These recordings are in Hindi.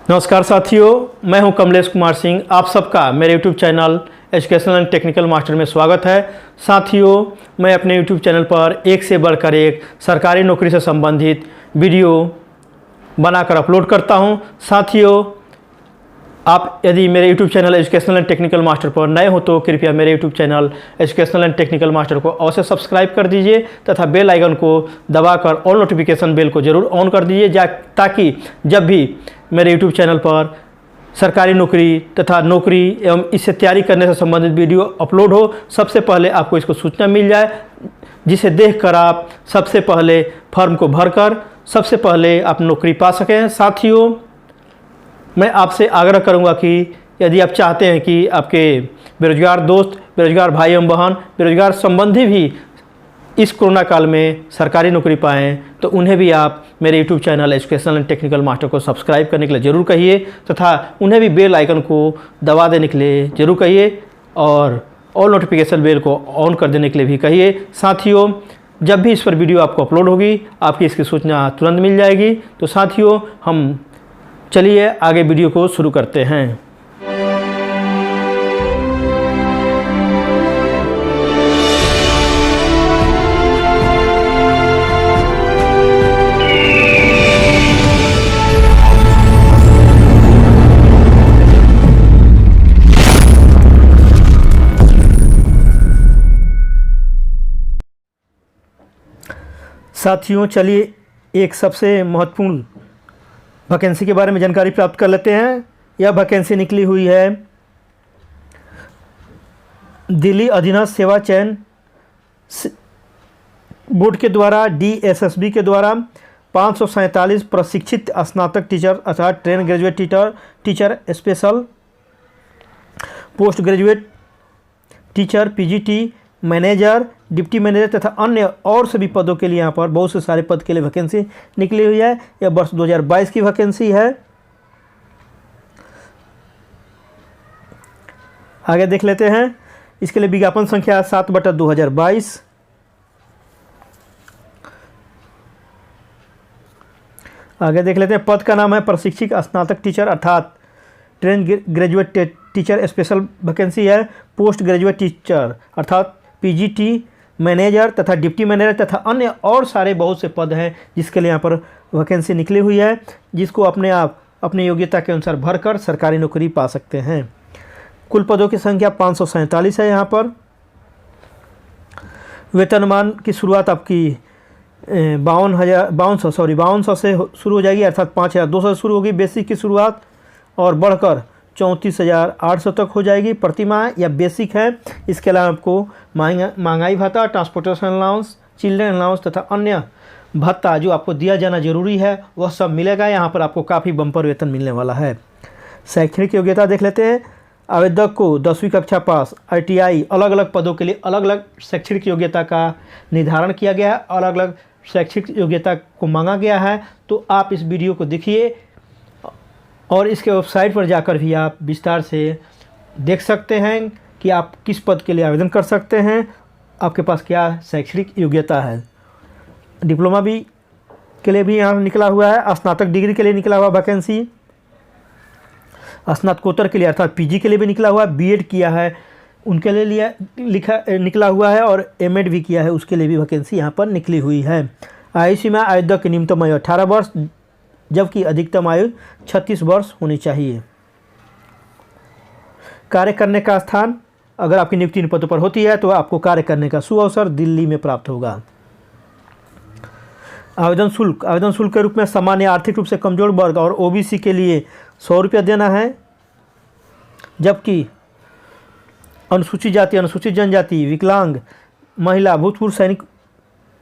नमस्कार साथियों, मैं हूं कमलेश कुमार सिंह। आप सबका मेरे YouTube channel educational and technical master में स्वागत है। साथियों, मैं अपने YouTube चैनल पर एक से बढ़कर एक सरकारी नौकरी से संबंधित वीडियो बनाकर अपलोड करता हूं। साथियों, आप यदि मेरे YouTube channel educational and technical master पर नए हो तो कृपया मेरे YouTube channel educational and technical master को अवश्य सब्सक्राइब कर दीजिए तथा बेल आइकन को दबाकर ऑल नोटिफिकेशन बेल को जरूर ऑन कर दीजिए, ताकि जब भी मेरे YouTube चैनल पर सरकारी नौकरी तथा नौकरी एवं इससे तैयारी करने से संबंधित वीडियो अपलोड हो, सबसे पहले आपको इसको सूचना मिल जाए, जिसे देखकर आप सबसे पहले फॉर्म को भरकर सबसे पहले आप नौकरी पा सकें। साथियों, मैं आपसे आग्रह करूंगा कि यदि आप चाहते हैं कि आपके बेरोजगार दोस्त, बेरोजगार भाई एवं बहन, बेरोजगार संबंधी भी इस कोरोना काल में सरकारी नौकरी पाएँ, तो उन्हें भी आप मेरे YouTube channel educational and technical master को सब्सक्राइब करने के लिए ज़रूर कहिए तथा उन्हें भी बेल आइकन को दबा देने के लिए ज़रूर कहिए और ऑल नोटिफिकेशन बेल को ऑन कर देने के लिए भी कहिए। साथियों, जब भी इस पर वीडियो आपको अपलोड होगी, आपकी इसकी सूचना तुरंत मिल जाएगी। तो साथियों, हम चलिए आगे वीडियो को शुरू करते हैं। साथियों, चलिए एक सबसे महत्वपूर्ण वैकेंसी के बारे में जानकारी प्राप्त कर लेते हैं। यह वैकेंसी निकली हुई है दिल्ली अधीनस्थ सेवा चयन बोर्ड के द्वारा, DSSB के द्वारा 547 प्रशिक्षित स्नातक टीचर अर्थात train graduate teacher special post graduate teacher, PGT manager, deputy manager तथा अन्य और सभी पदों के लिए यहाँ पर बहुत से सारे पद के लिए वैकेंसी निकली हुई है। यह वर्ष 2022 की वैकेंसी है। आगे देख लेते हैं। इसके लिए विज्ञापन संख्या 7/2022। आगे देख लेते हैं। पद का नाम है प्रशिक्षित स्नातक टीचर अर्थात train graduate teacher special vacancy है। पोस्ट ग्रेजुएट टीचर अर्थात PGT मैनेजर तथा डिप्टी मैनेजर तथा अन्य और सारे बहुत से पद हैं जिसके लिए यहाँ पर वैकेंसी निकली हुई है, जिसको अपने आप अपनी योग्यता के अनुसार भरकर सरकारी नौकरी पा सकते हैं। कुल पदों की संख्या 547 है। यहाँ पर वेतनमान की शुरुआत आपकी 5200 से शुरू हो जाएगी अर्थात 5200 से शुरू होगी बेसिक की शुरुआत, और बढ़कर 34,800 तक हो जाएगी प्रतिमाह या बेसिक है। इसके अलावा आपको महंगाई भत्ता, ट्रांसपोर्टेशन अलाउंस, चिल्ड्रन अलाउंस तथा अन्य भत्ता जो आपको दिया जाना जरूरी है वह सब मिलेगा। यहाँ पर आपको काफ़ी बम्पर वेतन मिलने वाला है। शैक्षणिक योग्यता देख लेते हैं। आवेदक को 10वीं कक्षा पास, ITI, अलग अलग पदों के लिए अलग अलग शैक्षणिक योग्यता का निर्धारण किया गया है, अलग अलग शैक्षणिक योग्यता को मांगा गया है। तो आप इस वीडियो को देखिए और इसके वेबसाइट पर जाकर भी आप विस्तार से देख सकते हैं कि आप किस पद के लिए आवेदन कर सकते हैं, आपके पास क्या शैक्षणिक योग्यता है। डिप्लोमा भी के लिए भी यहाँ निकला हुआ है। स्नातक डिग्री के लिए निकला हुआ वैकेंसी, स्नातकोत्तर के लिए अर्थात PG के लिए भी निकला हुआ है। B.Ed किया है उनके लिए निकला हुआ है, और M.Ed भी किया है उसके लिए भी वैकेंसी यहाँ पर निकली हुई है। आयुषी में आवेदक की न्यूनतम आयु 18 वर्ष जबकि अधिकतम आयु 36 वर्ष होनी चाहिए। कार्य करने का स्थान, अगर आपकी नियुक्ति इन पदों पर होती है तो आपको कार्य करने का सुअवसर दिल्ली में प्राप्त होगा। आवेदन शुल्क के रूप में सामान्य आर्थिक रूप से कमजोर वर्ग और OBC के लिए 100 रुपया देना है, जबकि अनुसूचित जाति, अनुसूचित जनजाति, विकलांग, महिला, भूतपूर्व सैनिक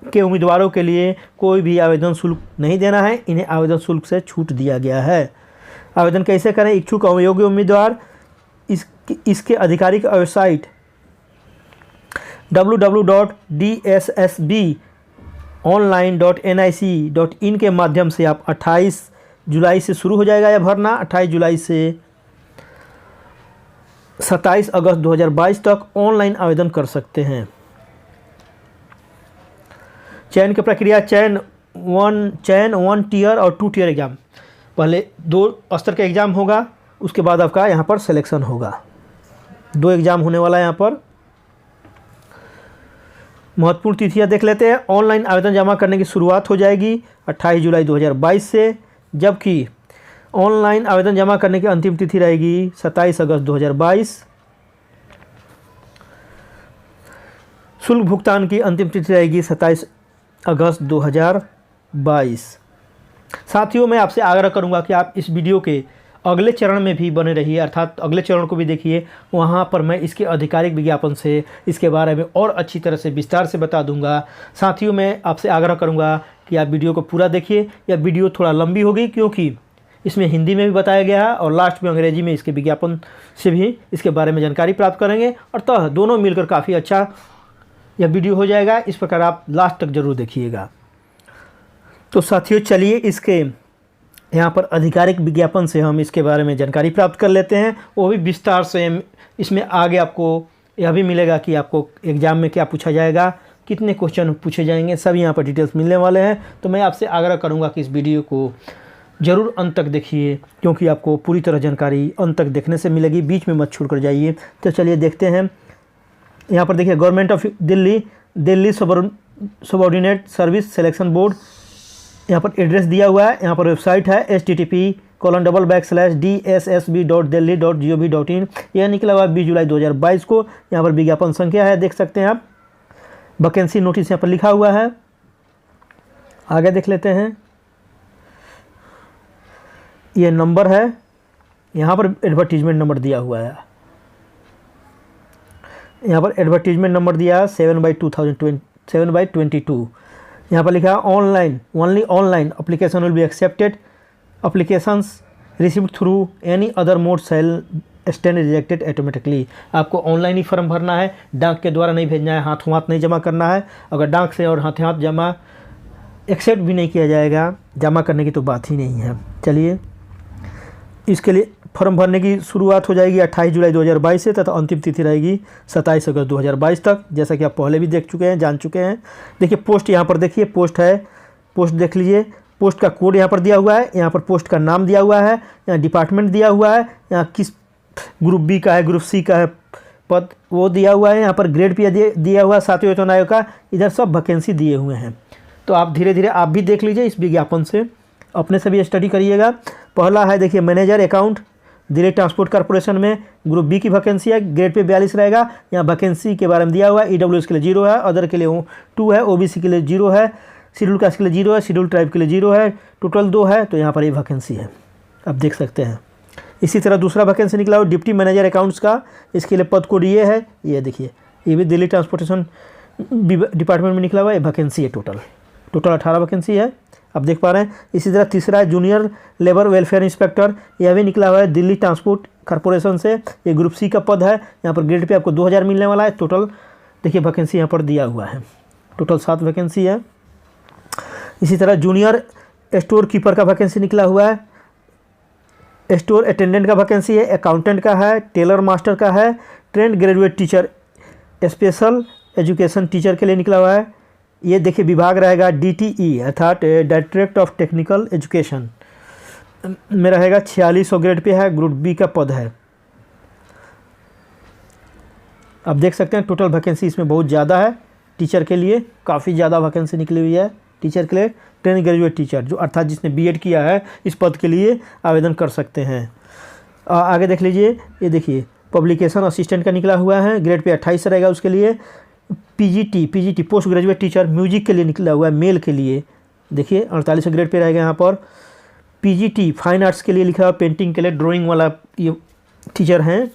के उम्मीदवारों के लिए कोई भी आवेदन शुल्क नहीं देना है। इन्हें आवेदन शुल्क से छूट दिया गया है। आवेदन कैसे करें? इच्छुक और योग्य उम्मीदवार इसके आधिकारिक वेबसाइट www.dssbonline.nic.in के माध्यम से आप 28 जुलाई से शुरू हो जाएगा यह भरना। 28 जुलाई से 27 अगस्त 2022 तक ऑनलाइन आवेदन कर सकते हैं। चयन की प्रक्रिया चयन 1 टियर और 2 टियर एग्जाम। पहले 2 स्तर का एग्ज़ाम होगा, उसके बाद आपका यहाँ पर सिलेक्शन होगा। 2 एग्ज़ाम होने वाला है यहाँ पर। महत्वपूर्ण तिथियाँ देख लेते हैं। ऑनलाइन आवेदन जमा करने की शुरुआत हो जाएगी 28 जुलाई 2022 से, जबकि ऑनलाइन आवेदन जमा करने की अंतिम तिथि रहेगी 27 अगस्त 2022। शुल्क भुगतान की अंतिम तिथि रहेगी 27 अगस्त 2022। साथियों, मैं आपसे आग्रह करूंगा कि आप इस वीडियो के अगले चरण में भी बने रहिए, अर्थात अगले चरण को भी देखिए। वहाँ पर मैं इसके आधिकारिक विज्ञापन से इसके बारे में और अच्छी तरह से विस्तार से बता दूंगा। साथियों, मैं आपसे आग्रह करूंगा कि आप वीडियो को पूरा देखिए। यह वीडियो थोड़ा लंबी होगी क्योंकि इसमें हिंदी में भी बताया गया है और लास्ट में अंग्रेजी में इसके विज्ञापन से भी इसके बारे में जानकारी प्राप्त करेंगे, और तो दोनों मिलकर काफ़ी अच्छा यह वीडियो हो जाएगा। इस प्रकार आप लास्ट तक ज़रूर देखिएगा। तो साथियों, चलिए इसके यहाँ पर आधिकारिक विज्ञापन से हम इसके बारे में जानकारी प्राप्त कर लेते हैं, वो भी विस्तार से। इसमें आगे आपको यह भी मिलेगा कि आपको एग्ज़ाम में क्या पूछा जाएगा, कितने क्वेश्चन पूछे जाएंगे, सब यहाँ पर डिटेल्स मिलने वाले हैं। तो मैं आपसे आग्रह करूँगा कि इस वीडियो को ज़रूर अंत तक देखिए, क्योंकि आपको पूरी तरह जानकारी अंत तक देखने से मिलेगी, बीच में मत छोड़ कर जाइए। तो चलिए देखते हैं। यहाँ पर देखिए, government of Delhi subordinate service selection board, यहाँ पर एड्रेस दिया हुआ है। यहाँ पर वेबसाइट है http://dssb.delhi.gov.in। यह निकला हुआ 20 जुलाई 2022 को। यहाँ पर विज्ञापन संख्या है, देख सकते हैं आप। वैकेंसी नोटिस यहाँ पर लिखा हुआ है। आगे देख लेते हैं। ये नंबर है, यहाँ पर एडवर्टीजमेंट नंबर दिया हुआ है। यहाँ पर एडवर्टीजमेंट नंबर दिया है 7/22। यहाँ पर लिखा है online, only online application will be accepted, applications received through any other mode shall stand rejected automatically. आपको ऑनलाइन ही फॉर्म भरना है, डाक के द्वारा नहीं भेजना है, हाथों हाथ नहीं जमा करना है। अगर डाक से और हाथ हाथ जमा एक्सेप्ट भी नहीं किया जाएगा, जमा करने की तो बात ही नहीं है। चलिए, इसके लिए फॉर्म भरने की शुरुआत हो जाएगी 28 जुलाई 2022 से, तथा अंतिम तिथि रहेगी 27 अगस्त 2022 तक, जैसा कि आप पहले भी देख चुके हैं, जान चुके हैं। देखिए पोस्ट, यहाँ पर देखिए पोस्ट है, पोस्ट देख लीजिए। पोस्ट का कोड यहाँ पर दिया हुआ है, यहाँ पर पोस्ट का नाम दिया हुआ है, यहाँ डिपार्टमेंट दिया हुआ है, यहाँ किस ग्रुप बी का है, ग्रुप सी का है पद, वो दिया हुआ है। यहाँ पर ग्रेड पे दिया हुआ है 7वें वेतन आयोग का। इधर सब वैकेंसी दिए हुए हैं। तो आप धीरे धीरे आप भी देख लीजिए इस विज्ञापन से, अपने से भी स्टडी करिएगा। पहला है देखिए, manager account Delhi transport corporation में, ग्रुप बी की वैकेंसी है, ग्रेड पे 42 रहेगा। यहाँ वैकेंसी के बारे में दिया हुआ है। ईडब्ल्यूएस के लिए 0 है, अदर के लिए 2 है, ओबीसी के लिए 0 है, शेड्यूल कास्ट के लिए 0 है, शेड्यूल ट्राइब के लिए 0 है, टोटल 2 है। तो यहाँ पर ये वैकेंसी है, आप देख सकते हैं। इसी तरह दूसरा वैकेंसी निकला हुआ डिप्टी मैनेजर अकाउंट्स का, इसके लिए पद कोड ये है, ये देखिए, ये भी दिल्ली ट्रांसपोर्टेशन डिपार्टमेंट में निकला हुआ है। वैकेंसी है, टोटल 18 वैकेंसी है, आप देख पा रहे हैं। इसी तरह तीसरा है जूनियर लेबर वेलफेयर इंस्पेक्टर, यह भी निकला हुआ है दिल्ली ट्रांसपोर्ट कॉर्पोरेशन से। ये ग्रुप सी का पद है। यहाँ पर ग्रेड पे आपको 2000 मिलने वाला है। टोटल देखिए वैकेंसी यहाँ पर दिया हुआ है, टोटल 7 वैकेंसी है। इसी तरह जूनियर स्टोर कीपर का वैकेंसी निकला हुआ है, स्टोर अटेंडेंट का वैकेंसी है, अकाउंटेंट का है, टेलर मास्टर का है, trained graduate teacher special education teacher के लिए निकला हुआ है। ये देखिए विभाग रहेगा DTE अर्थात डायरेक्टरेट ऑफ टेक्निकल एजुकेशन में रहेगा, 4600 ग्रेड पे है, ग्रुप बी का पद है। आप देख सकते हैं टोटल वैकेंसी इसमें बहुत ज़्यादा है। टीचर के लिए काफ़ी ज़्यादा वैकेंसी निकली हुई है। टीचर के लिए ट्रेन ग्रेजुएट टीचर, जो अर्थात जिसने B.Ed किया है, इस पद के लिए आवेदन कर सकते हैं। आगे देख लीजिए, ये देखिए पब्लिकेशन असिस्टेंट का निकला हुआ है, ग्रेड पे 28 रहेगा उसके लिए। PGT post graduate teacher music के लिए निकला हुआ है, मेल के लिए, देखिए 48 ग्रेड पे रहेगा यहाँ पर। PGT फाइन आर्ट्स के लिए लिखा हुआ, पेंटिंग के लिए, ड्राइंग वाला ये टीचर हैं,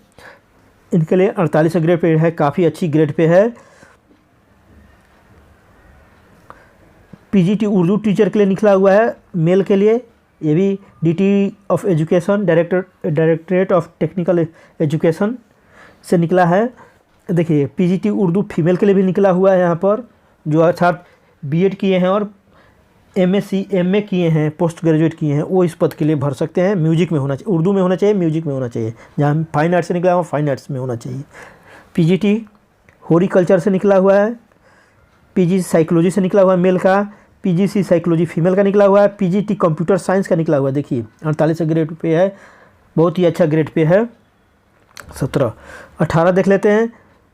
इनके लिए 48 ग्रेड पे है, काफ़ी अच्छी ग्रेड पे है। PGT उर्दू टीचर के लिए निकला हुआ है, मेल के लिए, ये भी DT of education directorate of technical education से निकला है। देखिए PGT उर्दू फीमेल के लिए भी निकला हुआ है यहाँ पर, जो अर्थात B.Ed किए हैं और MSc MA किए हैं, पोस्ट ग्रेजुएट किए हैं, वो इस पद के लिए भर सकते हैं। म्यूजिक में होना चाहिए, उर्दू में होना चाहिए, म्यूजिक में होना चाहिए। जहाँ फाइन आर्ट्स से निकला हुआ, फाइन आर्ट्स में होना चाहिए। PGT हॉर्टिकल्चर से निकला हुआ है, PG साइकोलॉजी से निकला हुआ है मेल का, पीजीसी साइकोलॉजी फीमेल का निकला हुआ है, पीजीटी कंप्यूटर साइंस का निकला हुआ है, देखिए 48 ग्रेड पे है, बहुत ही अच्छा ग्रेड पे है। 17 18 देख लेते हैं,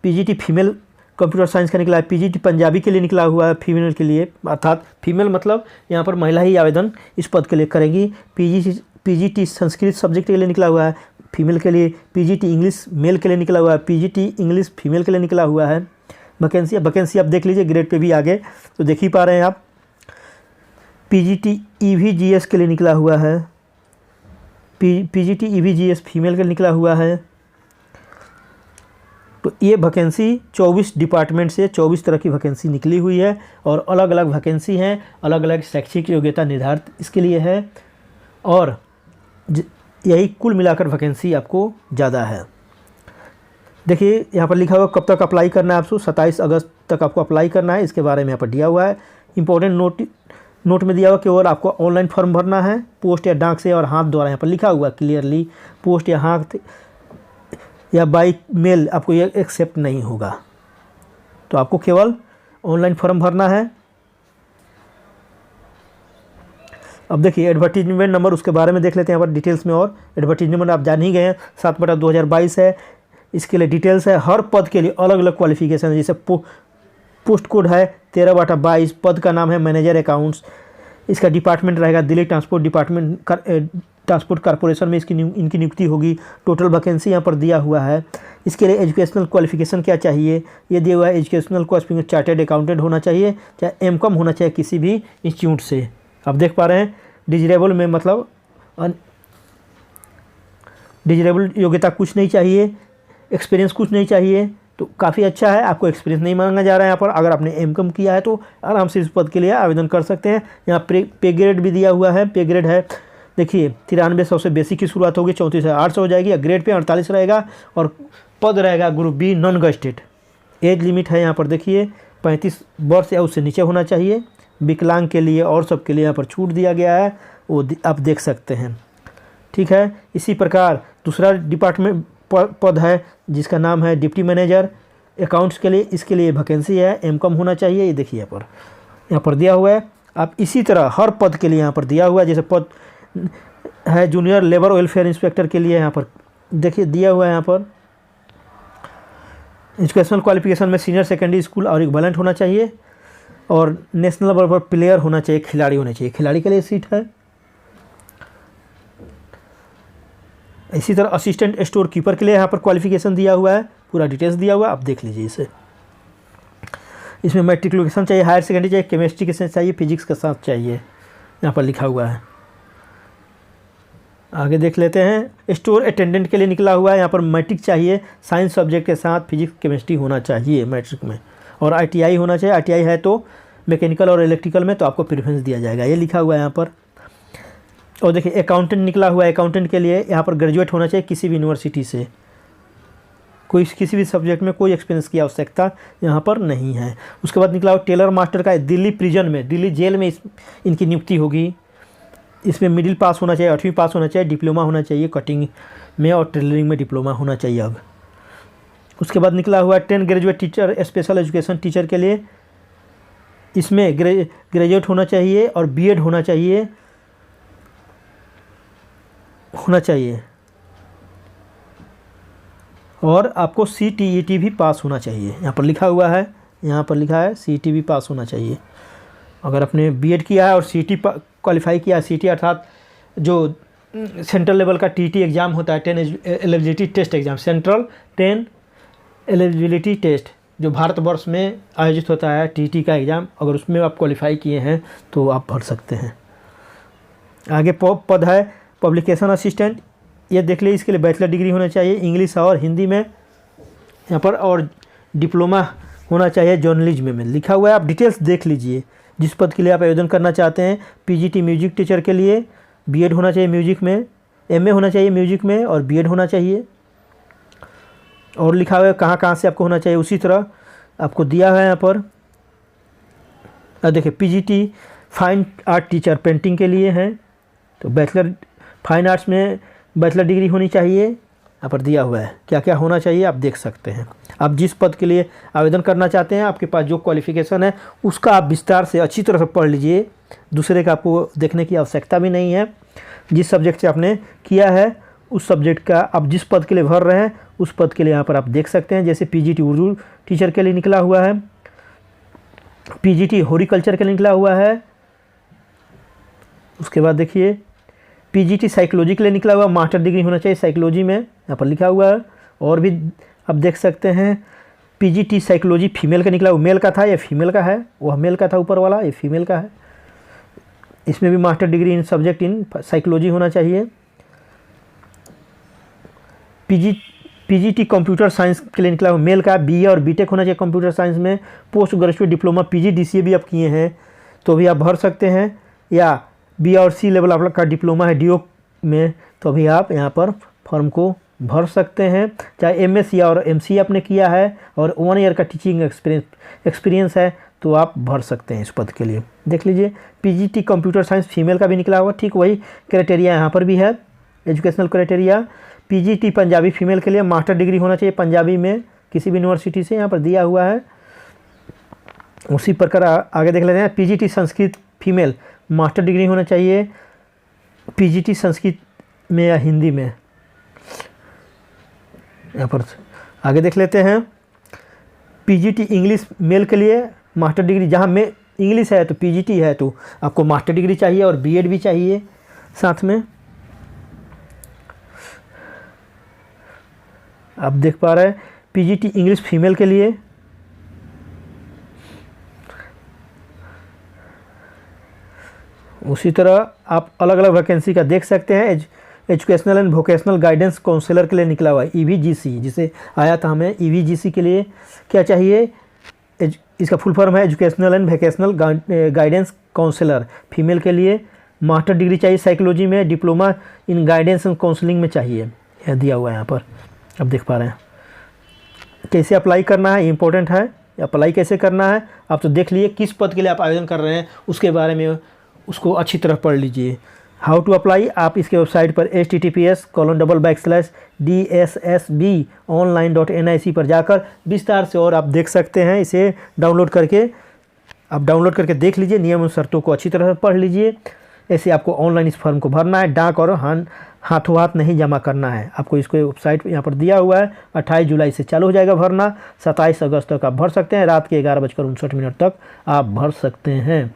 पीजीटी फीमेल कंप्यूटर साइंस का निकला है, पीजीटी पंजाबी के लिए निकला हुआ है फीमेल के लिए, अर्थात फीमेल मतलब यहाँ पर महिला ही आवेदन इस पद के लिए करेंगी। पीजीटी संस्कृत सब्जेक्ट के लिए निकला हुआ है फीमेल के लिए, पीजीटी इंग्लिश मेल के लिए निकला हुआ है, पीजीटी इंग्लिश फीमेल के लिए निकला हुआ है। वैकेंसी आप देख लीजिए, ग्रेड पे भी आगे तो देख ही पा रहे हैं आप। पीजीटी ईवीजीएस के लिए निकला हुआ है, पीजीटी ईवीजीएस फीमेल के लिए निकला हुआ है। तो ये वैकेंसी 24 डिपार्टमेंट से 24 तरह की वैकेंसी निकली हुई है और अलग अलग वैकेंसी हैं, अलग अलग शैक्षिक योग्यता निर्धारित इसके लिए है और यही कुल मिलाकर वैकेंसी आपको ज़्यादा है। देखिए यहाँ पर लिखा हुआ कब तक अप्लाई करना है आपको, 27 अगस्त तक आपको अप्लाई करना है, इसके बारे में यहाँ पर दिया हुआ है। इंपॉर्टेंट नोट में दिया हुआ केवल आपको ऑनलाइन फॉर्म भरना है, पोस्ट या डाक से और हाथ द्वारा, यहाँ पर लिखा हुआ क्लियरली पोस्ट या हाथ या बाई मेल आपको ये एक्सेप्ट नहीं होगा, तो आपको केवल ऑनलाइन फॉर्म भरना है। अब देखिए एडवर्टीजमेंट नंबर, उसके बारे में देख लेते हैं यहाँ पर डिटेल्स में। और एडवर्टीजमेंट नंबर आप जान ही गए हैं, 7/2022 है, इसके लिए डिटेल्स है। हर पद के लिए अलग अलग क्वालिफिकेशन है, जैसे पोस्ट कोड है 13/22, पद का नाम है मैनेजर अकाउंट्स, इसका डिपार्टमेंट रहेगा दिल्ली ट्रांसपोर्ट कॉर्पोरेशन में इनकी नियुक्ति होगी। टोटल वैकेंसी यहाँ पर दिया हुआ है। इसके लिए एजुकेशनल क्वालिफिकेशन क्या चाहिए, ये दिया हुआ है। एजुकेशनल क्वालिफिकेशन चार्टेड अकाउंटेंट होना चाहिए, चाहे एमकॉम होना चाहिए किसी भी इंस्टीट्यूट से। आप देख पा रहे हैं डिजरेबल में मतलब डिजरेबल योग्यता कुछ नहीं चाहिए, एक्सपीरियंस कुछ नहीं चाहिए, तो काफ़ी अच्छा है। आपको एक्सपीरियंस नहीं मांगा जा रहा है यहाँ पर। अगर आपने एमकॉम किया है तो आराम से इस पद के लिए आवेदन कर सकते हैं। यहाँ पे ग्रेड भी दिया हुआ है, पे ग्रेड है देखिए 9300 से बेसिक की शुरुआत होगी, 34,800 हो जाएगी, ग्रेड पे 48 रहेगा और पद रहेगा group B non gazetted. Age limit है यहाँ पर देखिए 35 वर्ष या उससे नीचे होना चाहिए। विकलांग के लिए और सबके लिए यहाँ पर छूट दिया गया है, वो आप देख सकते हैं, ठीक है। इसी प्रकार दूसरा डिपार्टमेंट पद है जिसका नाम है डिप्टी मैनेजर अकाउंट्स के लिए, इसके लिए वैकेंसी है, एमकॉम होना चाहिए। ये देखिए यहाँ पर दिया हुआ है। आप इसी तरह हर पद के लिए यहाँ पर दिया हुआ है, जैसे पद है जूनियर लेबर वेलफेयर इंस्पेक्टर के लिए यहाँ पर देखिए दिया हुआ है। यहाँ पर एजुकेशनल क्वालिफिकेशन में सीनियर सेकेंडरी स्कूल और इक्विवेलेंट होना चाहिए और नेशनल लेवल पर प्लेयर होना चाहिए, खिलाड़ी होने चाहिए, खिलाड़ी के लिए सीट है। इसी तरह असिस्टेंट स्टोर कीपर के लिए यहाँ पर क्वालिफिकेशन दिया हुआ है, पूरा डिटेल्स दिया हुआ है, आप देख लीजिए इसे। इसमें मैट्रिकुलेशन चाहिए, हायर सेकेंडरी चाहिए, केमिस्ट्री के साथ चाहिए, फिजिक्स के साथ चाहिए, यहाँ पर लिखा हुआ है। आगे देख लेते हैं। स्टोर अटेंडेंट के लिए निकला हुआ है, यहाँ पर मैट्रिक चाहिए, साइंस सब्जेक्ट के साथ फिजिक्स केमिस्ट्री होना चाहिए मैट्रिक में, और ITI होना चाहिए। ITI है तो मैकेनिकल और इलेक्ट्रिकल में तो आपको प्रेफरेंस दिया जाएगा, ये लिखा हुआ है यहाँ पर। और देखिए अकाउंटेंट निकला हुआ है, अकाउंटेंट के लिए यहाँ पर ग्रेजुएट होना चाहिए किसी भी यूनिवर्सिटी से, कोई किसी भी सब्जेक्ट में कोई एक्सपीरियंस की आवश्यकता यहाँ पर नहीं है। उसके बाद निकला हुआ टेलर मास्टर का, दिल्ली प्रिजन में, दिल्ली जेल में इनकी नियुक्ति होगी। इसमें मिडिल पास होना चाहिए, 8वीं पास होना चाहिए, डिप्लोमा होना चाहिए कटिंग में और टेलरिंग में डिप्लोमा होना चाहिए। अब उसके बाद निकला हुआ 10 graduate teacher special education teacher के लिए, इसमें ग्रेजुएट होना चाहिए और BEd होना चाहिए और आपको CTET भी पास होना चाहिए। यहाँ पर लिखा हुआ है, यहाँ पर लिखा है CET भी पास होना चाहिए। अगर आपने BEd किया है और CET क्वालिफाई किया, CET अर्थात जो सेंट्रल लेवल का TET एग्ज़ाम होता है, 10 eligibility test exam, central 10 eligibility test जो भारतवर्ष में आयोजित होता है TET का एग्ज़ाम, अगर उसमें आप क्वालिफाई किए हैं तो आप भर सकते हैं। आगे पद है पब्लिकेशन असिस्टेंट, ये देख लीजिए, इसके लिए बैचलर डिग्री होना चाहिए इंग्लिश और हिंदी में यहाँ पर, और डिप्लोमा होना चाहिए जर्नलिज्म में, लिखा हुआ है। आप डिटेल्स देख लीजिए जिस पद के लिए आप आवेदन करना चाहते हैं। PGT म्यूजिक टीचर के लिए BEd होना चाहिए म्यूजिक में, MA होना चाहिए म्यूजिक में और BEd होना चाहिए। और लिखा हुआ है कहाँ से आपको होना चाहिए, उसी तरह आपको दिया है यहाँ पर। देखिए PGT fine art teacher painting के लिए है, तो बैचलर फाइन आर्ट्स में बैचलर डिग्री होनी चाहिए यहाँ पर दिया हुआ है क्या क्या होना चाहिए, आप देख सकते हैं। आप जिस पद के लिए आवेदन करना चाहते हैं, आपके पास जो क्वालिफ़िकेशन है उसका आप विस्तार से अच्छी तरह से पढ़ लीजिए। दूसरे का आपको देखने की आवश्यकता भी नहीं है। जिस सब्जेक्ट से आपने किया है उस सब्जेक्ट का आप जिस पद के लिए भर रहे हैं उस पद के लिए यहाँ पर आप देख सकते हैं। जैसे पीजीटी उर्दू टीचर के लिए निकला हुआ है, पीजीटी हॉर्टिकल्चर के लिए निकला हुआ है। उसके बाद देखिए पीजीटी साइकोलॉजी के लिए निकला हुआ, मास्टर डिग्री होना चाहिए साइकोलॉजी में, यहाँ पर लिखा हुआ है। और भी आप देख सकते हैं पीजीटी साइकोलॉजी फीमेल का निकला हुआ, मेल का था या फीमेल का है, वह मेल का था ऊपर वाला, ये फीमेल का है। इसमें भी master degree in subject in psychology होना चाहिए। पीजीटी कंप्यूटर साइंस के लिए निकला हुआ मेल का, बीए और बीटेक होना चाहिए कंप्यूटर साइंस में। पोस्ट ग्रेजुएट डिप्लोमा पीजीडीसीए भी आप किए हैं तो भी आप भर सकते हैं, या बी और सी लेवल आप का डिप्लोमा है डीओ में तो भी आप यहाँ पर फॉर्म को भर सकते हैं। चाहे एमएससी और एमसी आपने किया है और 1 ईयर का टीचिंग एक्सपीरियंस है तो आप भर सकते हैं इस पद के लिए। देख लीजिए पीजीटी कंप्यूटर साइंस फीमेल का भी निकला हुआ, ठीक वही क्राइटेरिया यहाँ पर भी है, educational criteria. PGT Punjabi female के लिए मास्टर डिग्री होना चाहिए पंजाबी में किसी भी यूनिवर्सिटी से, यहाँ पर दिया हुआ है। उसी प्रकार आगे देख लेते हैं PGT Sanskrit female master degree होना चाहिए पीजीटी संस्कृत में या हिंदी में। यहाँ पर आगे देख लेते हैं पीजीटी इंग्लिश मेल के लिए मास्टर डिग्री, जहाँ में इंग्लिश है तो पीजीटी है तो आपको मास्टर डिग्री चाहिए और बीएड भी चाहिए साथ में। आप देख पा रहे हैं पीजीटी इंग्लिश फीमेल के लिए उसी तरह आप अलग अलग वैकेंसी का देख सकते हैं। Educational and vocational guidance counsellor के लिए निकला हुआ है ईवीजीसी, जिसे आया था हमें ईवीजीसी के लिए क्या चाहिए, इसका फुल फॉर्म है educational and vocational guidance counsellor female के लिए। मास्टर डिग्री चाहिए साइकोलॉजी में, diploma in guidance and counselling में चाहिए, यह दिया हुआ है यहाँ पर आप देख पा रहे हैं। कैसे अप्लाई करना है इंपॉर्टेंट है, अप्लाई कैसे करना है आप तो देख लीजिए, किस पद के लिए आप आवेदन कर रहे हैं उसके बारे में उसको अच्छी तरह पढ़ लीजिए। हाउ टू अप्लाई आप इसके वेबसाइट पर https://dssbonline.nic पर जाकर विस्तार से और आप देख सकते हैं। इसे डाउनलोड करके देख लीजिए, नियम और शर्तों को अच्छी तरह से पढ़ लीजिए। ऐसे आपको ऑनलाइन इस फॉर्म को भरना है, डाक और हाथों हाथ नहीं जमा करना है। आपको इसको वेबसाइट यहाँ पर दिया हुआ है, 28 जुलाई से चालू हो जाएगा भरना, 27 अगस्त तक आप भर सकते हैं, रात के 11:59 तक आप भर सकते हैं।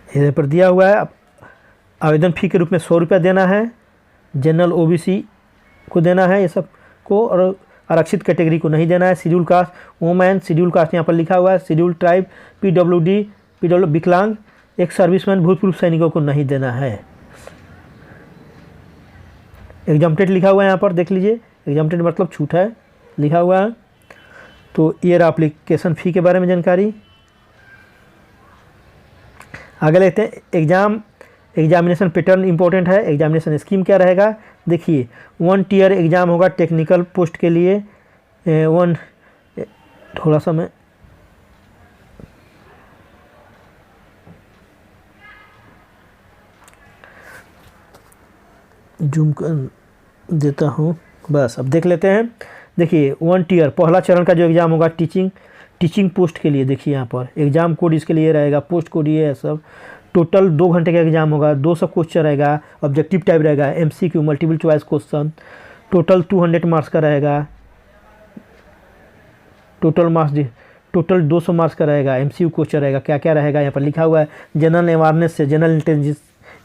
इधर पर दिया हुआ है आवेदन फ़ी के रूप में 100 रुपया देना है, जनरल ओबीसी को देना है ये सब को, और आरक्षित कैटेगरी को नहीं देना है। Schedule caste women, schedule caste यहाँ पर लिखा हुआ है, शेड्यूल ट्राइब, पीडब्ल्यू विकलांग, एक सर्विसमैन भूतपूर्व सैनिकों को नहीं देना है। एग्जाम्प्टेड लिखा हुआ है यहाँ पर देख लीजिए, एग्जाम्प्टेड मतलब छूट है लिखा हुआ है। तो ये एप्लीकेशन फ़ी के बारे में जानकारी। आगे लेते हैं एग्जामिनेशन पैटर्न इंपॉर्टेंट है। एग्जामिनेशन स्कीम क्या रहेगा देखिए, 1 टियर एग्ज़ाम होगा टेक्निकल पोस्ट के लिए, थोड़ा सा मैं जूम कर देता हूँ, बस अब देख लेते हैं। देखिए 1 टियर पहला चरण का जो एग्ज़ाम होगा टीचिंग पोस्ट के लिए, देखिए यहाँ पर एग्ज़ाम कोड इसके लिए रहेगा, पोस्ट कोड ये है सब। टोटल 2 घंटे का एग्ज़ाम होगा, 200 क्वेश्चन रहेगा, ऑब्जेक्टिव टाइप रहेगा, MCQ multiple choice question, total 200 marks का रहेगा, टोटल 200 मार्क्स का रहेगा। MCQ क्वेश्चन रहेगा, क्या क्या रहेगा यहाँ पर लिखा हुआ है। जनरल अवेयरनेस से, general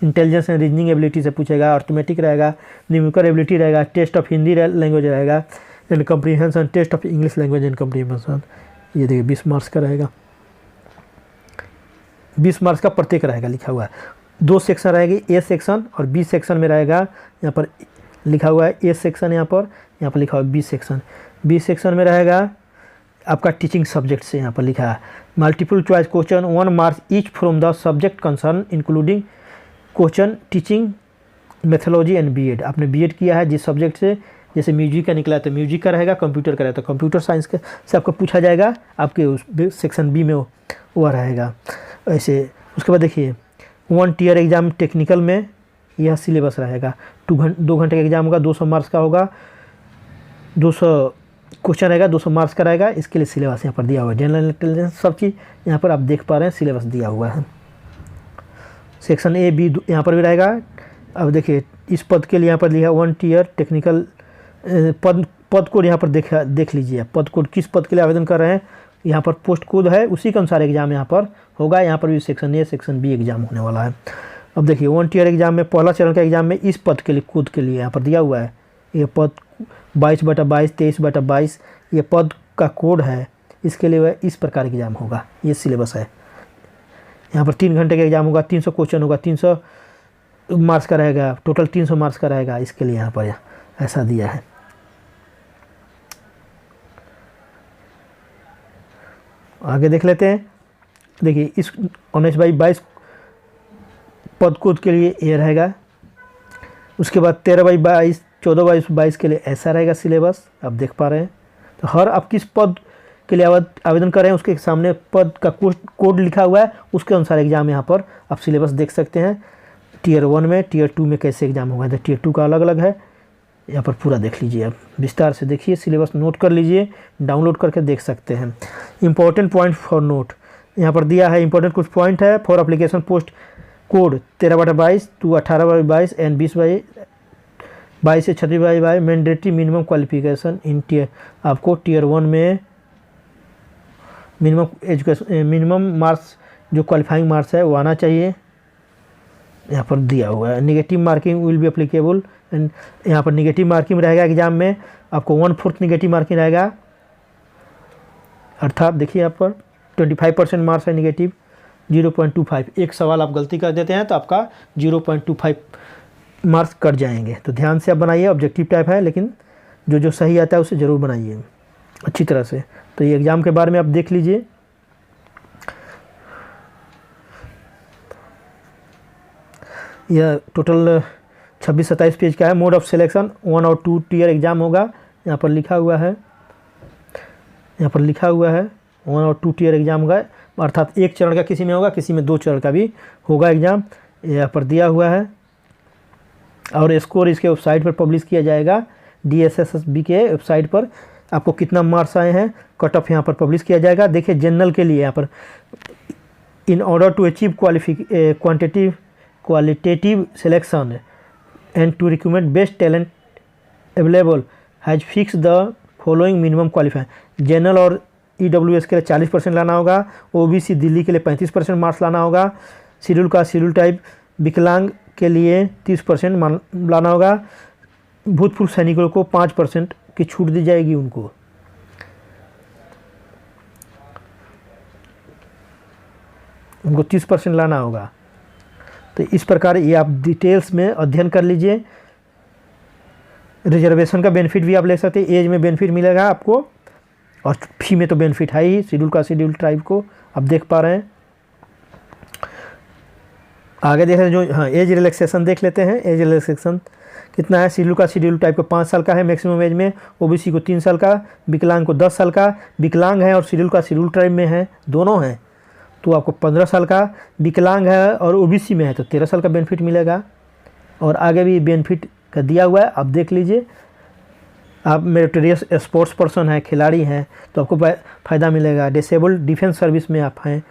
intelligence and reasoning ability से पूछेगा, अर्थमेटिक रहेगा, न्यूमेरिकल एबिलिटी रहेगा, टेस्ट ऑफ हिंदी लैंग्वेज रहेगा and comprehension, test of English language and comprehension. ये देखिए 20 मार्क्स का रहेगा, 20 मार्क्स का प्रत्येक रहेगा लिखा हुआ है। 2 सेक्शन रहेगी, ए सेक्शन और बी सेक्शन में रहेगा। यहाँ पर लिखा हुआ है ए सेक्शन, यहाँ पर लिखा हुआ है बी सेक्शन। बी सेक्शन में रहेगा आपका टीचिंग सब्जेक्ट से, यहाँ पर लिखा है multiple choice question 1 marks each from the subject concern including question teaching methodology and BEd. आपने बीएड किया है जिस सब्जेक्ट से, जैसे म्यूजिक का निकला है तो म्यूजिक का रहेगा, कंप्यूटर का रहेगा तो कंप्यूटर साइंस का से आपको पूछा जाएगा, आपके उस सेक्शन बी में वो रहेगा ऐसे। उसके बाद देखिए 1 टीयर एग्ज़ाम टेक्निकल में यह सिलेबस रहेगा। 2 घंटे का एग्ज़ाम होगा, 200 मार्क्स का होगा, 200 क्वेश्चन रहेगा, 200 मार्क्स का रहेगा। इसके लिए सिलेबस यहाँ पर दिया हुआ है। जनरल इंटेलिजेंस सब चीज़ यहाँ पर आप देख पा रहे हैं, सिलेबस दिया हुआ है। सेक्शन ए बी यहाँ पर भी रहेगा। अब देखिए इस पद के लिए यहाँ पर लिखा 1 टीयर टेक्निकल पद कोड यहाँ पर देख लीजिए। पद कोड किस पद के लिए आवेदन कर रहे हैं, यहाँ पर पोस्ट कोड है, उसी के अनुसार एग्जाम यहाँ पर होगा। यहाँ पर भी section A section B exam होने वाला है। अब देखिए 1 टीयर एग्जाम में पहला चरण का एग्जाम में इस पद के लिए कोड के लिए यहाँ पर दिया हुआ है। ये पद 22/22 23/22 ये पद का कोड है। इसके लिए वह इस प्रकार एग्जाम होगा। ये सिलेबस है। यहाँ पर 3 घंटे का एग्जाम होगा, 300 क्वेश्चन होगा, 300 मार्क्स का रहेगा, टोटल 300 मार्क्स का रहेगा। इसके लिए यहाँ पर ऐसा दिया है। आगे देख लेते हैं। देखिए इस 19/22 पद कोड के लिए ये रहेगा। उसके बाद 13/22 14/22 के लिए ऐसा रहेगा सिलेबस, आप देख पा रहे हैं। तो हर आप किस पद के लिए आवेदन कर रहे हैं उसके सामने पद का कोड लिखा हुआ है, उसके अनुसार एग्जाम यहाँ पर आप सिलेबस देख सकते हैं। टीयर 1 में टीयर 2 में कैसे एग्जाम होगा, तो टीयर 2 का अलग अलग है। यहाँ पर पूरा देख लीजिए, आप विस्तार से देखिए, सिलेबस नोट कर लीजिए, डाउनलोड करके देख सकते हैं। इंपॉर्टेंट पॉइंट फॉर नोट यहाँ पर दिया है। इंपॉर्टेंट कुछ पॉइंट है। For application post code 13/22 to 18/22 and 20/22 से 36/22 mandatory minimum qualification in tier. आपको टीयर 1 में मिनिमम एजुकेशन मिनिमम मार्क्स जो क्वालिफाइंग मार्क्स है वो आना चाहिए, यहाँ पर दिया हुआ है। Negative marking will be applicable and यहाँ पर निगेटिव मार्किंग रहेगा एग्जाम में, आपको 1/4 निगेटिव मार्किंग रहेगा। अर्थात देखिए यहाँ पर 25% मार्क्स है निगेटिव, 0.25। एक सवाल आप गलती कर देते हैं तो आपका 0.25 मार्क्स कट जाएंगे। तो ध्यान से आप बनाइए। ऑब्जेक्टिव टाइप है, लेकिन जो सही आता है उसे ज़रूर बनाइए अच्छी तरह से। तो ये एग्ज़ाम के बारे में आप देख लीजिए। यह टोटल 26-27 पेज का है। मोड ऑफ सिलेक्शन 1 और 2 टीयर एग्ज़ाम होगा। यहाँ पर लिखा हुआ है, 1 और 2 टीयर एग्ज़ाम होगा। अर्थात एक चरण का किसी में होगा, किसी में 2 चरण का भी होगा एग्ज़ाम। यहाँ पर दिया हुआ है और स्कोर इसके वेबसाइट पर पब्लिश किया जाएगा। DSSB के वेबसाइट पर आपको कितना मार्क्स आए हैं, कट ऑफ यहाँ पर पब्लिश किया जाएगा। देखिए जनरल के लिए यहाँ पर in order to achieve qualitative selection and to recruitment best talent available has fix the following minimum qualify. General और EWS के लिए 40% लाना होगा। OBC दिल्ली के लिए 35% मार्क्स लाना होगा। शेड्यूल का शेड्यूल टाइप विकलांग के लिए 30% लाना होगा। भूतपूर्व सैनिकों को 5% की छूट दी जाएगी, उनको उनको 30% लाना होगा। तो इस प्रकार ये आप डिटेल्स में अध्ययन कर लीजिए। रिजर्वेशन का बेनिफिट भी आप ले सकते हैं। एज में बेनिफिट मिलेगा आपको, और फी में तो बेनिफिट है ही। शेड्यूल का शेड्यूल ट्राइब को आप देख पा रहे हैं। आगे देख रहे हैं जो एज रिलैक्सेशन देख लेते हैं। एज रिलैक्सेशन कितना है। शेड्यूल का शेड्यूल टाइप को 5 साल का है मैक्सिमम एज में। OBC को 3 साल का, विकलांग को 10 साल का। विकलांग है और शेड्यूल का शेड्यूल ट्राइब में है, दोनों हैं, तो आपको 15 साल का। विकलांग है और OBC में है तो 13 साल का बेनिफिट मिलेगा। और आगे भी बेनिफिट का दिया हुआ है, आप देख लीजिए। आप मेरिटोरियस स्पोर्ट्स पर्सन हैं, खिलाड़ी हैं, तो आपको फ़ायदा मिलेगा। डिसेबल्ड डिफेंस सर्विस में आप हैं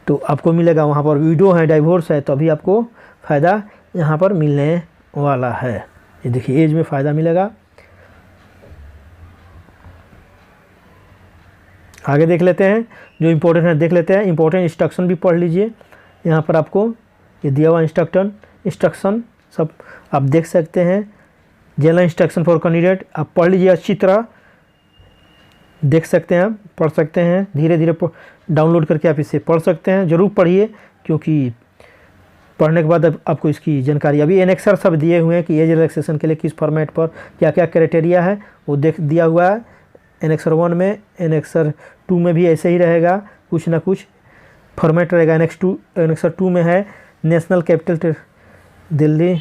तो आपको मिलेगा। वहाँ पर विडो है, डाइवोर्स है, तो अभी आपको फ़ायदा यहाँ पर मिलने वाला है। ये देखिए एज में फ़ायदा मिलेगा। आगे देख लेते हैं जो इम्पोर्टेंट है, देख लेते हैं। इम्पोर्टेंट इंस्ट्रक्शन भी पढ़ लीजिए। यहाँ पर आपको ये दिया हुआ इंस्ट्रक्शन सब आप देख सकते हैं। जनरल इंस्ट्रक्शन फॉर कैंडिडेट आप पढ़ लीजिए अच्छी तरह, देख सकते हैं, आप पढ़ सकते हैं। धीरे धीरे डाउनलोड करके आप इसे पढ़ सकते हैं। ज़रूर पढ़िए, क्योंकि पढ़ने के बाद आपको इसकी जानकारी। अभी एनेक्सर सब दिए हुए हैं कि एज रिलैक्सेशन के लिए किस फॉर्मेट पर क्या क्या क्राइटेरिया है वो दिया हुआ है। एनेक्सर 1 में, एनेक्सर 2 में भी ऐसे ही रहेगा, कुछ ना कुछ फॉर्मेट रहेगा। एनेक्सर 2 में है नेशनल कैपिटल दिल्ली,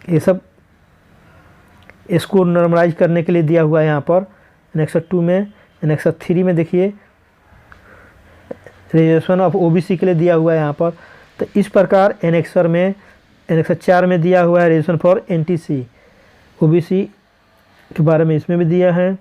ये सब इसको नॉर्मलाइज करने के लिए दिया हुआ है यहाँ पर एनेक्सर 2 में। एनेक्सर 3 में देखिए रिजर्वेशन ऑफ ओबीसी के लिए दिया हुआ है यहाँ पर। तो इस प्रकार एनेक्सर में, एनेक्सर 4 में दिया हुआ है रिजर्वेशन फॉर एनटीसी, ओबीसी के बारे में इसमें भी दिया है।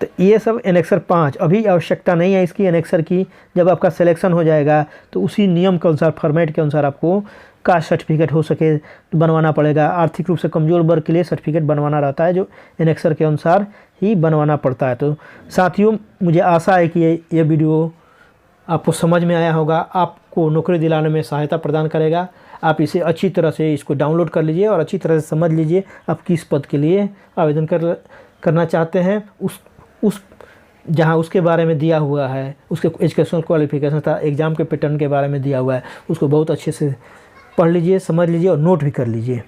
तो ये सब एनेक्सर 5, अभी आवश्यकता नहीं है इसकी एनेक्सर की। जब आपका सिलेक्शन हो जाएगा तो उसी नियम के अनुसार, फॉर्मेट के अनुसार आपको कास्ट सर्टिफिकेट हो सके बनवाना पड़ेगा। आर्थिक रूप से कमज़ोर वर्ग के लिए सर्टिफिकेट बनवाना रहता है, जो एनेक्सर के अनुसार ही बनवाना पड़ता है। तो साथियों, मुझे आशा है कि ये वीडियो आपको समझ में आया होगा, आपको नौकरी दिलाने में सहायता प्रदान करेगा। आप इसे अच्छी तरह से इसको डाउनलोड कर लीजिए और अच्छी तरह से समझ लीजिए आप किस पद के लिए आवेदन करना चाहते हैं। उस जहाँ उसके बारे में दिया हुआ है, उसके एजुकेशनल क्वालिफिकेशन था, एग्ज़ाम के पैटर्न के बारे में दिया हुआ है, उसको बहुत अच्छे से पढ़ लीजिए, समझ लीजिए और नोट भी कर लीजिए।